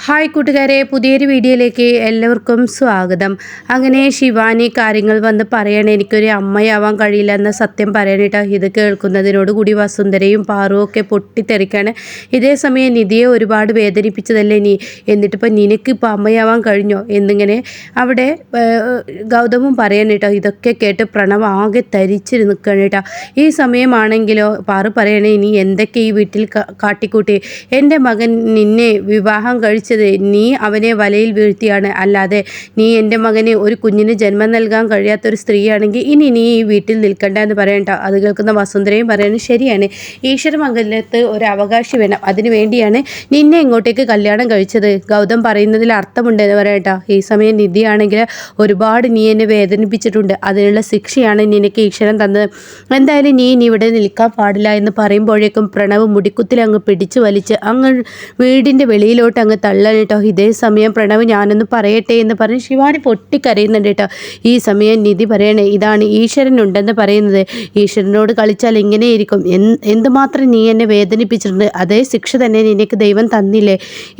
Hi കൂട്ടുകാരെ, പുതിയൊരു വീഡിയോയിലേക്ക് എല്ലാവർക്കും സ്വാഗതം. അങ്ങനെ ശിവാനി കാര്യങ്ങൾ വന്ന് പറയണേ, എനിക്കൊരു അമ്മയാവാൻ കഴിയില്ല എന്ന സത്യം പറയണേട്ടോ. ഇത് കേൾക്കുന്നതിനോടുകൂടി വസുന്ധരയും പാറുവും ഒക്കെ പൊട്ടിത്തെറിക്കാണ്. ഇതേ സമയം നിധിയെ ഒരുപാട് വേദനിപ്പിച്ചതല്ലേ നീ, എന്നിട്ടിപ്പോൾ നിനക്കിപ്പോൾ അമ്മയാവാൻ കഴിഞ്ഞോ എന്നിങ്ങനെ അവിടെ ഗൗതമും പറയണേട്ടോ. ഇതൊക്കെ കേട്ട് പ്രണവ് ആകെ തരിച്ച് നിൽക്കണേട്ടോ. ഈ സമയമാണെങ്കിലോ പാറു പറയണേ, നീ എന്തൊക്കെ ഈ വീട്ടിൽ കാട്ടിക്കൂട്ടി. എൻ്റെ മകൻ നിന്നെ വിവാഹം കഴിച്ചത് നീ അവനെ വലയിൽ വീഴ്ത്തിയാണ്, അല്ലാതെ നീ എൻ്റെ മകന് ഒരു കുഞ്ഞിന് ജന്മം നൽകാൻ കഴിയാത്തൊരു സ്ത്രീയാണെങ്കിൽ ഇനി നീ ഈ വീട്ടിൽ നിൽക്കണ്ട എന്ന് പറയണ്ട. അത് കേൾക്കുന്ന വസുന്ധരയും പറയുന്നത് ശരിയാണ്, ഈശ്വരമംഗലത്ത് ഒരു അവകാശി വേണം, അതിനു വേണ്ടിയാണ് നിന്നെ ഇങ്ങോട്ടേക്ക് കല്യാണം കഴിച്ചത്. ഗൗതം പറയുന്നതിൽ അർത്ഥമുണ്ട് എന്ന് പറയണ്ട. ഈ സമയം നിധിയാണെങ്കിൽ ഒരുപാട് നീ എന്നെ വേദനിപ്പിച്ചിട്ടുണ്ട്, അതിനുള്ള ശിക്ഷയാണ് നിനക്ക് ഈശ്വരൻ തന്നത്. എന്തായാലും നീ ഇനി ഇവിടെ നിൽക്കാൻ പാടില്ല എന്ന് പറയുമ്പോഴേക്കും പ്രണവ് മുടിക്കുത്തിൽ അങ്ങ് പിടിച്ചു വലിച്ച് അങ്ങ് വീടിൻ്റെ വെളിയിലോട്ട് അങ്ങ് തള്ളണം കേട്ടോ. ഇതേ സമയം പ്രണവ് ഞാനൊന്ന് പറയട്ടെ എന്ന് പറഞ്ഞ് ശിവാനി പൊട്ടിക്കരയുന്നുണ്ട് കേട്ടോ. ഈ സമയം നിധി പറയണേ, ഇതാണ് ഈശ്വരനുണ്ടെന്ന് പറയുന്നത്, ഈശ്വരനോട് കളിച്ചാൽ ഇങ്ങനെയിരിക്കും, എന്തുമാത്രം നീ എന്നെ വേദനിപ്പിച്ചിട്ടുണ്ട്, അതേ ശിക്ഷ തന്നെ നിനക്ക് ദൈവം തന്നില്ലേ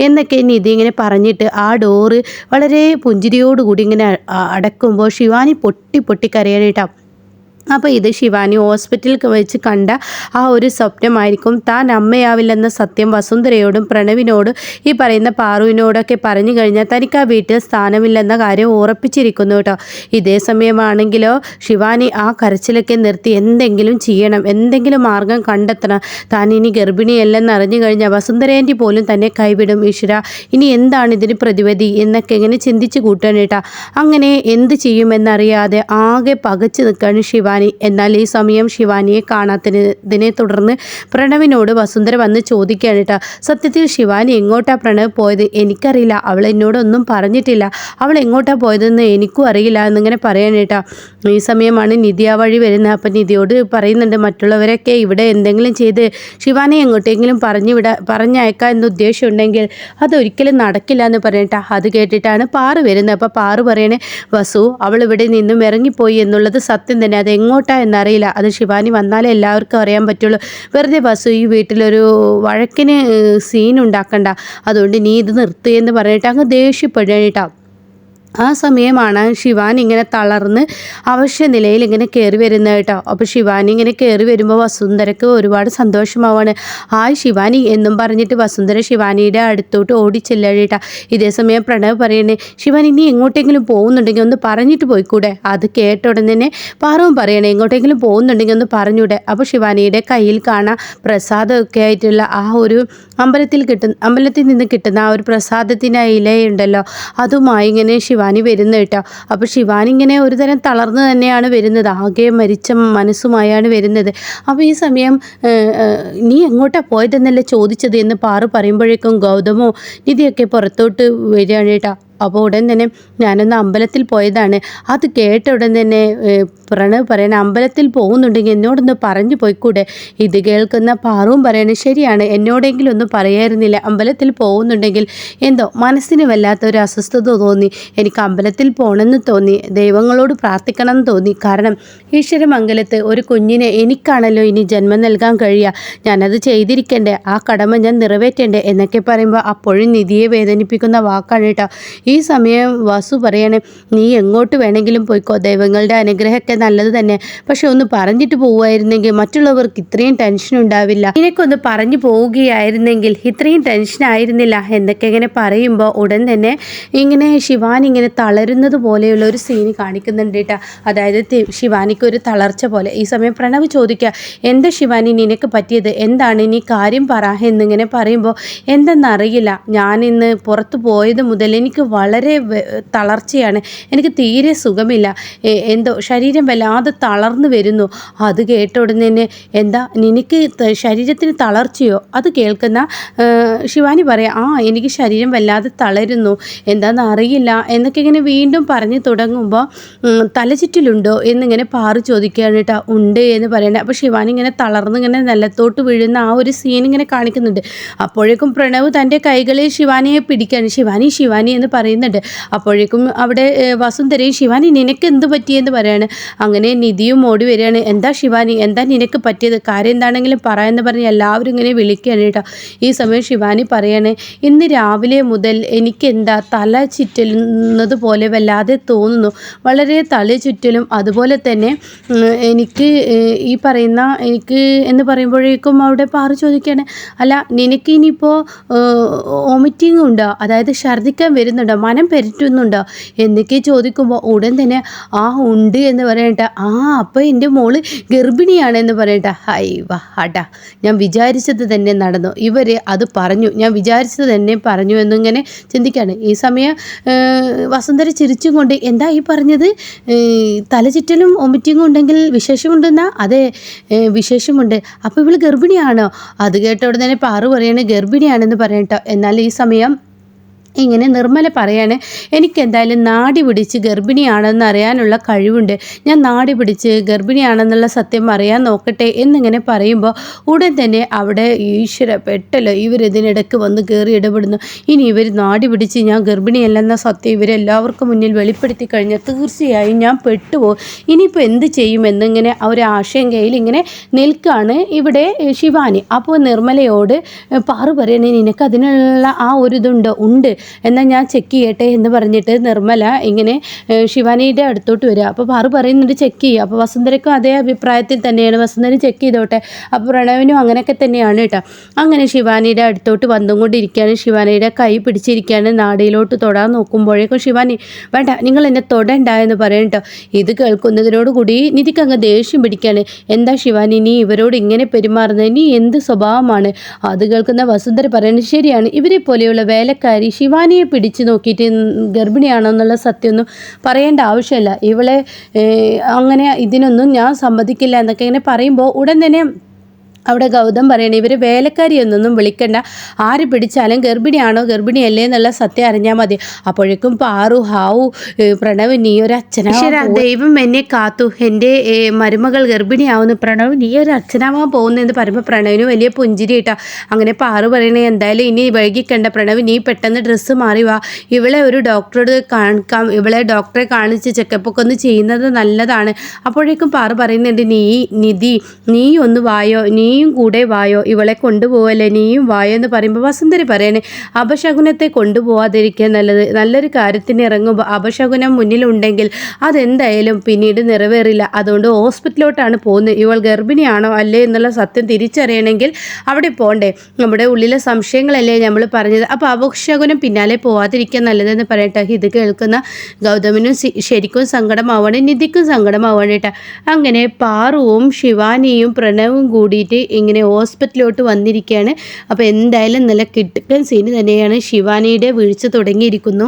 എന്നൊക്കെ നിധി ഇങ്ങനെ പറഞ്ഞിട്ട് ആ ഡോറ് വളരെ പുഞ്ചിരിയോടുകൂടി ഇങ്ങനെ അടക്കുമ്പോൾ ശിവാനി പൊട്ടിക്കരയണേട്ടോ. അപ്പോൾ ഇത് ശിവാനി ഹോസ്പിറ്റലിൽ വെച്ച് കണ്ട ആ ഒരു സ്വപ്നമായിരിക്കും. താൻ അമ്മയാവില്ലെന്ന സത്യം വസുന്ധരയോടും പ്രണവിനോടും ഈ പറയുന്ന പാറുവിനോടൊക്കെ പറഞ്ഞു കഴിഞ്ഞാൽ തനിക്ക് ആ വീട്ടിൽ സ്ഥാനമില്ലെന്ന കാര്യം ഉറപ്പിച്ചിരിക്കുന്നു കേട്ടോ. ഇതേ സമയമാണെങ്കിലോ ശിവാനി ആ കരച്ചിലൊക്കെ നിർത്തി എന്തെങ്കിലും ചെയ്യണം, എന്തെങ്കിലും മാർഗം കണ്ടെത്തണം. താൻ ഇനി ഗർഭിണിയല്ലെന്ന് അറിഞ്ഞു കഴിഞ്ഞാൽ വസുന്ധരേൻ്റെ പോലും തന്നെ കൈവിടും. ഈശ്വര, ഇനി എന്താണ് ഇതിന് പ്രതിവിധി എന്നൊക്കെ ഇങ്ങനെ ചിന്തിച്ച് കൂട്ടാൻ കേട്ടോ. അങ്ങനെ എന്ത് ചെയ്യുമെന്നറിയാതെ ആകെ പകച്ചു നിൽക്കുകയാണ് ശിവാനി. എന്നാൽ ഈ സമയം ശിവാനിയെ കാണാത്തതിനെ തുടർന്ന് പ്രണവിനോട് വസുന്ധര വന്ന് ചോദിക്കുകയാണ് കേട്ടോ. സത്യത്തിൽ ശിവാനി എങ്ങോട്ടാ പ്രണവ് പോയത്? എനിക്കറിയില്ല, അവൾ എന്നോടൊന്നും പറഞ്ഞിട്ടില്ല, അവൾ എങ്ങോട്ടാ പോയതെന്ന് എനിക്കും അറിയില്ല എന്നിങ്ങനെ പറയണം കേട്ടോ. ഈ സമയമാണ് നിധി ആ വഴി വരുന്നത്. അപ്പം നിധിയോട് പറയുന്നുണ്ട്, മറ്റുള്ളവരൊക്കെ ഇവിടെ എന്തെങ്കിലും ചെയ്ത് ശിവാനി എങ്ങോട്ടെങ്കിലും പറഞ്ഞയക്കാം എന്ന ഉദ്ദേശം ഉണ്ടെങ്കിൽ അതൊരിക്കലും നടക്കില്ല എന്ന് പറയട്ടാ. അത് കേട്ടിട്ടാണ് പാറു വരുന്നത്. അപ്പോൾ പാറു പറയണേ, വസു അവൾ ഇവിടെ നിന്നും ഇറങ്ങിപ്പോയി എന്നുള്ളത് സത്യം തന്നെ, അത് എങ്ങോട്ടാ എന്നറിയില്ല, അത് ശിവാനി വന്നാലേ എല്ലാവർക്കും അറിയാൻ പറ്റുള്ളൂ. വെറുതെ വസു ഈ വീട്ടിലൊരു വഴക്കിന് സീൻ ഉണ്ടാക്കണ്ട, അതുകൊണ്ട് നീ ഇത് നിർത്തുകയെന്ന് പറഞ്ഞിട്ട് അങ്ങ് ദേഷ്യപ്പെടേട്ടോ. ആ സമയമാണ് ശിവാനി ഇങ്ങനെ തളർന്ന് അവശ്യ നിലയിൽ ഇങ്ങനെ കയറി വരുന്നത് കേട്ടോ. അപ്പോൾ ശിവാനി ഇങ്ങനെ കയറി വരുമ്പോൾ വസുന്ധരക്ക് ഒരുപാട് സന്തോഷമാവാണ്. ഹായ് ശിവാനി എന്നും പറഞ്ഞിട്ട് വസുന്ധര ശിവാനിയുടെ അടുത്തോട്ട് ഓടിച്ചെല്ലേട്ടാ. ഇതേ സമയം പ്രണവ് പറയണേ, ശിവാനി നീ എങ്ങോട്ടെങ്കിലും പോകുന്നുണ്ടെങ്കിൽ ഒന്ന് പറഞ്ഞിട്ട് പോയിക്കൂടെ? അത് കേട്ട ഉടൻ തന്നെ പാറവും പറയണേ, എങ്ങോട്ടെങ്കിലും പോകുന്നുണ്ടെങ്കിൽ ഒന്ന് പറഞ്ഞൂടെ? അപ്പോൾ ശിവാനിയുടെ കയ്യിൽ കാണാൻ പ്രസാദമൊക്കെ ആയിട്ടുള്ള ആ ഒരു അമ്പലത്തിൽ നിന്ന് കിട്ടുന്ന ആ ഒരു പ്രസാദത്തിൻ്റെ ഇലയുണ്ടല്ലോ, അതുമായി ഇങ്ങനെ ശിവാനി വരുന്നത് കേട്ടോ. അപ്പോൾ ശിവാനി ഇങ്ങനെ ഒരു തരം തളർന്ന് തന്നെയാണ് വരുന്നത്, ആകെ മരിച്ച മനസ്സുമായാണ് വരുന്നത്. അപ്പോൾ ഈ സമയം നീ എങ്ങോട്ടാ പോയതെന്നല്ലേ ചോദിച്ചത് എന്ന് പാറു പറയുമ്പോഴേക്കും ഗൗതമോ നിധിയൊക്കെ പുറത്തോട്ട് വരികയാണ് കേട്ടോ. അപ്പോൾ ഉടൻ തന്നെ ഞാനൊന്ന് അമ്പലത്തിൽ പോയതാണ്. അത് കേട്ട ഉടൻ തന്നെ പ്രണവ് പറയണ, അമ്പലത്തിൽ പോകുന്നുണ്ടെങ്കിൽ എന്നോടൊന്ന് പറഞ്ഞു പോയിക്കൂടെ? ഇത് കേൾക്കുന്ന പാറുവും പറയണേ, ശരിയാണ്, എന്നോടെങ്കിലും ഒന്നും പറയായിരുന്നില്ല, അമ്പലത്തിൽ പോകുന്നുണ്ടെങ്കിൽ എന്തോ മനസ്സിന് വല്ലാത്തൊരു അസ്വസ്ഥത തോന്നി, എനിക്ക് അമ്പലത്തിൽ പോകണമെന്ന് തോന്നി, ദൈവങ്ങളോട് പ്രാർത്ഥിക്കണം എന്ന് തോന്നി, കാരണം ഈശ്വരമംഗലത്ത് ഒരു കുഞ്ഞിനെ എനിക്കാണല്ലോ ഇനി ജന്മം നൽകാൻ കഴിയുക, ഞാനത് ചെയ്തിരിക്കണ്ടേ, ആ കടമ ഞാൻ നിറവേറ്റണ്ടേ എന്നൊക്കെ പറയുമ്പോൾ അപ്പോഴും നിധിയെ വേദനിപ്പിക്കുന്ന വാക്കാണ് കേട്ടോ. ഈ സമയം വാസു പറയണേ, നീ എങ്ങോട്ട് വേണമെങ്കിലും പോയിക്കോ, ദൈവങ്ങളുടെ അനുഗ്രഹമൊക്കെ നല്ലത് തന്നെ, പക്ഷെ ഒന്ന് പറഞ്ഞിട്ട് പോവുമായിരുന്നെങ്കിൽ മറ്റുള്ളവർക്ക് ഇത്രയും ടെൻഷൻ ഉണ്ടാവില്ല, നിനക്കൊന്ന് പറഞ്ഞു പോവുകയായിരുന്നെങ്കിൽ ഇത്രയും ടെൻഷൻ ആയിരുന്നില്ല എന്നൊക്കെ ഇങ്ങനെ പറയുമ്പോൾ ഉടൻ തന്നെ ഇങ്ങനെ ശിവാനി ഇങ്ങനെ തളരുന്നത് പോലെയുള്ള ഒരു സീന് കാണിക്കുന്നുണ്ട് കേട്ടോ. അതായത് ശിവാനിക്ക് ഒരു തളർച്ച പോലെ. ഈ സമയം പ്രണവ് ചോദിക്കുക, എന്താ ശിവാനി നിനക്ക് പറ്റിയത്, എന്താണ് നീ കാര്യം പറ എന്നിങ്ങനെ പറയുമ്പോൾ, എന്തെന്നറിയില്ല, ഞാനിന്ന് പുറത്ത് പോയത് മുതൽ എനിക്ക് വളരെ തളർച്ചയാണ്, എനിക്ക് തീരെ സുഖമില്ല, എന്തോ ശരീരം വല്ലാതെ തളർന്നു വരുന്നു. അത് കേട്ട ഉടനെ തന്നെ, എന്താ നിനക്ക് ശരീരത്തിന് തളർച്ചയോ? അത് കേൾക്കുന്ന ശിവാനി പറയാം, എനിക്ക് ശരീരം വല്ലാതെ തളരുന്നു, എന്താണെന്ന് അറിയില്ല എന്നൊക്കെ ഇങ്ങനെ വീണ്ടും പറഞ്ഞു തുടങ്ങുമ്പോൾ, തലചുറ്റിലുണ്ടോ എന്നിങ്ങനെ പാറു ചോദിക്കുകയാണ് കേട്ടോ. ഉണ്ട് എന്ന് പറയണേ. അപ്പോൾ ശിവാനി ഇങ്ങനെ തളർന്ന് ഇങ്ങനെ നിലത്തോട്ട് വീഴുന്ന ആ ഒരു സീൻ ഇങ്ങനെ കാണിക്കുന്നുണ്ട്. അപ്പോഴേക്കും പ്രണവ് തൻ്റെ കൈകളിൽ ശിവാനിയെ പിടിക്കുകയാണ്. ശിവാനി ശിവാനി എന്ന് പറയുന്നുണ്ട്. അപ്പോഴേക്കും അവിടെ വസുന്ധരയും ശിവാനി നിനക്ക് എന്ത് പറ്റിയെന്ന് പറയാണ്. അങ്ങനെ നിധിയും ഓടി വരികയാണ്. എന്താ ശിവാനി, എന്താ നിനക്ക് പറ്റിയത്, കാര്യം എന്താണെങ്കിലും പറയാമെന്ന് പറഞ്ഞ് എല്ലാവരും ഇങ്ങനെ വിളിക്കുകയാണ് കേട്ടോ. ഈ സമയം ശിവാനി പറയാണ്, ഇന്ന് രാവിലെ മുതൽ എനിക്ക് എന്താ തല ചുറ്റുന്നത് പോലെ വല്ലാതെ തോന്നുന്നു, വളരെ തല ചുറ്റലും അതുപോലെ തന്നെ എനിക്ക് ഈ പറയുന്ന എനിക്ക് എന്ന് പറയുമ്പോഴേക്കും അവിടെ പാറു ചോദിക്കുകയാണ്, അല്ല നിനക്ക് ഇനിയിപ്പോൾ വോമിറ്റിംഗ് ഉണ്ടോ, അതായത് ഛർദ്ദിക്കാൻ വരുന്നുണ്ടോ, മനം പെരട്ടുന്നുണ്ടോ എന്നൊക്കെ ചോദിക്കുമ്പോൾ ഉടൻ തന്നെ ആ ഉണ്ട് എന്ന് പറയട്ടെ. ആ അപ്പോൾ എൻ്റെ മോള് ഗർഭിണിയാണെന്ന് പറയട്ടെ. ഹൈ വാ ഹടാ, ഞാൻ വിചാരിച്ചത് തന്നെ നടന്നു, ഇവർ അത് പറഞ്ഞു, ഞാൻ വിചാരിച്ചത് തന്നെ പറഞ്ഞു എന്നിങ്ങനെ ചിന്തിക്കുകയാണ്. ഈ സമയം വസുന്ധര ചിരിച്ചും കൊണ്ട് എന്താ ഈ പറഞ്ഞത്, തലചുറ്റലും വോമിറ്റിങ്ങും ഉണ്ടെങ്കിൽ വിശേഷമുണ്ടെന്നാ? അതെ വിശേഷമുണ്ട്. അപ്പോൾ ഇവൾ ഗർഭിണിയാണോ? അത് കേട്ട ഉടനെ പാറു പറയാണ് ഗർഭിണിയാണെന്ന് പറയട്ടോ. എന്നാൽ ഈ സമയം ഇങ്ങനെ നിർമ്മല പറയാണ്, എനിക്കെന്തായാലും നാടി പിടിച്ച് ഗർഭിണിയാണെന്ന് അറിയാനുള്ള കഴിവുണ്ട്, ഞാൻ നാടി പിടിച്ച് ഗർഭിണിയാണെന്നുള്ള സത്യം അറിയാൻ നോക്കട്ടെ എന്നിങ്ങനെ പറയുമ്പോൾ ഉടൻ തന്നെ അവിടെ ഈശ്വര പെട്ടല്ലോ, ഇവരിതിനിടയ്ക്ക് വന്ന് കയറി ഇടപെടുന്നു. ഇനി ഇവർ നാടി പിടിച്ച് ഞാൻ ഗർഭിണിയല്ലെന്ന സത്യം ഇവരെല്ലാവർക്കും മുന്നിൽ വെളിപ്പെടുത്തി കഴിഞ്ഞാൽ തീർച്ചയായും ഞാൻ പെട്ടുപോകും, ഇനിയിപ്പോൾ എന്ത് ചെയ്യുമെന്നിങ്ങനെ ഒരു ആശങ്കയിൽ ഇങ്ങനെ നിൽക്കുകയാണ് ഇവിടെ ശിവാനി. അപ്പോൾ നിർമ്മലയോട് പാറു പറയണേ, നിനക്ക് അതിനുള്ള ആ ഒരു ഇതുണ്ടോ? ഉണ്ട്, എന്നാൽ ഞാൻ ചെക്ക് ചെയ്യട്ടെ എന്ന് പറഞ്ഞിട്ട് നിർമ്മല ഇങ്ങനെ ശിവാനിയുടെ അടുത്തോട്ട് വരിക. അപ്പോൾ പാറു പറയുന്നുണ്ട് ചെക്ക് ചെയ്യുക. അപ്പോൾ വസുന്ധരയ്ക്കും അതേ അഭിപ്രായത്തിൽ തന്നെയാണ്, വസുന്ധര ചെക്ക് ചെയ്തോട്ടെ. അപ്പോൾ പ്രണവിനും അങ്ങനെയൊക്കെ തന്നെയാണ് കേട്ടോ. അങ്ങനെ ശിവാനിയുടെ അടുത്തോട്ട് വന്നുകൊണ്ടിരിക്കുകയാണ്. ശിവാനിയുടെ കൈ പിടിച്ചിരിക്കുകയാണ്. നാടിയിലോട്ട് തൊടാൻ നോക്കുമ്പോഴേക്കും ശിവാനി വേണ്ട, നിങ്ങൾ എന്നെ തൊടണ്ട എന്ന് പറയും കേട്ടോ. ഇത് കേൾക്കുന്നതിനോടുകൂടി നിധിക്ക് അങ്ങ് ദേഷ്യം പിടിക്കുകയാണ്. എന്താ ശിവാനി നീ ഇവരോട് ഇങ്ങനെ പെരുമാറുന്നത്, നീ എന്ത് സ്വഭാവമാണ്? അത് കേൾക്കുന്ന വസുന്ധര പറയുന്നത് ശരിയാണ്, ഇവരെ പോലെയുള്ള വേലക്കാരി ശിവാനിയെ പിടിച്ചു നോക്കിയിട്ട് ഗർഭിണിയാണോ എന്നുള്ള സത്യമൊന്നും പറയേണ്ട ആവശ്യമില്ല, ഇവളെ അങ്ങനെ ഇതിനൊന്നും ഞാൻ സമ്മതിക്കില്ല എന്നൊക്കെ ഇങ്ങനെ പറയുമ്പോൾ ഉടൻ തന്നെ അവിടെ ഗൗതം പറയണേ, ഇവർ വേലക്കാരിയൊന്നും വിളിക്കണ്ട, ആര് പിടിച്ചാലും ഗർഭിണിയാണോ ഗർഭിണിയല്ലേ എന്നുള്ള സത്യം അറിഞ്ഞാൽ മതി. അപ്പോഴേക്കും പാറു ഹാവു പ്രണവ് നീ ഒരു അച്ഛനാ, ദൈവം എന്നെ കാത്തു, എൻ്റെ മരുമകൾ ഗർഭിണിയാവുന്നു, പ്രണവ് നീ ഒരു അച്ഛനാവാൻ പോകുന്നതെന്ന് പറയുമ്പോൾ പ്രണവിന് വലിയ പുഞ്ചിരി കേട്ടോ. അങ്ങനെ പാറു പറയണേ, എന്തായാലും ഇനി വൈകിക്കണ്ട പ്രണവ്, നീ പെട്ടെന്ന് ഡ്രസ്സ് മാറി വാ, ഇവളെ ഒരു ഡോക്ടറോട് കാണിക്കാം, ഇവളെ ഡോക്ടറെ കാണിച്ച് ചെക്കപ്പൊക്കെ ഒന്ന് ചെയ്യുന്നത് നല്ലതാണ്. അപ്പോഴേക്കും പാറു പറയുന്നുണ്ട്, നിധി നീ ഒന്ന് വായോ, നീയും കൂടെ വായോ, ഇവളെ കൊണ്ടുപോവല്ലേ, നീയും വായോ എന്ന് പറയുമ്പോൾ വസുന്ധര പറയണേ, അപശകുനത്തെ കൊണ്ടുപോകാതിരിക്കുക നല്ലത്, നല്ലൊരു കാര്യത്തിന് ഇറങ്ങുമ്പോൾ അപശകുനം മുന്നിലുണ്ടെങ്കിൽ അതെന്തായാലും പിന്നീട് നിറവേറില്ല, അതുകൊണ്ട് ഹോസ്പിറ്റലിലോട്ടാണ് പോകുന്നത്, ഇവൾ ഗർഭിണിയാണോ അല്ലേ എന്നുള്ള സത്യം തിരിച്ചറിയണമെങ്കിൽ അവിടെ പോകണ്ടേ, നമ്മുടെ ഉള്ളിലെ സംശയങ്ങളല്ലേ നമ്മൾ പറഞ്ഞത്, അപ്പോൾ അപശകുനം പിന്നാലെ പോവാതിരിക്കുക നല്ലതെന്ന് പറയട്ടെ. ഇത് കേൾക്കുന്ന ഗൗതമിനും ശരിക്കും സങ്കടമാവാണ്, നിധിക്കും സങ്കടമാവാണ് കേട്ടോ. അങ്ങനെ പാറുവും ശിവാനിയും പ്രണവും കൂടിയിട്ട് ഇങ്ങനെ ഹോസ്പിറ്റലിലോട്ട് വന്നിരിക്കുകയാണ്. അപ്പോൾ എന്തായാലും നല്ല കിട്ടുക്കൻ സീന് തന്നെയാണ്. ശിവാനിയുടെ വീഴ്ച തുടങ്ങിയിരിക്കുന്നു.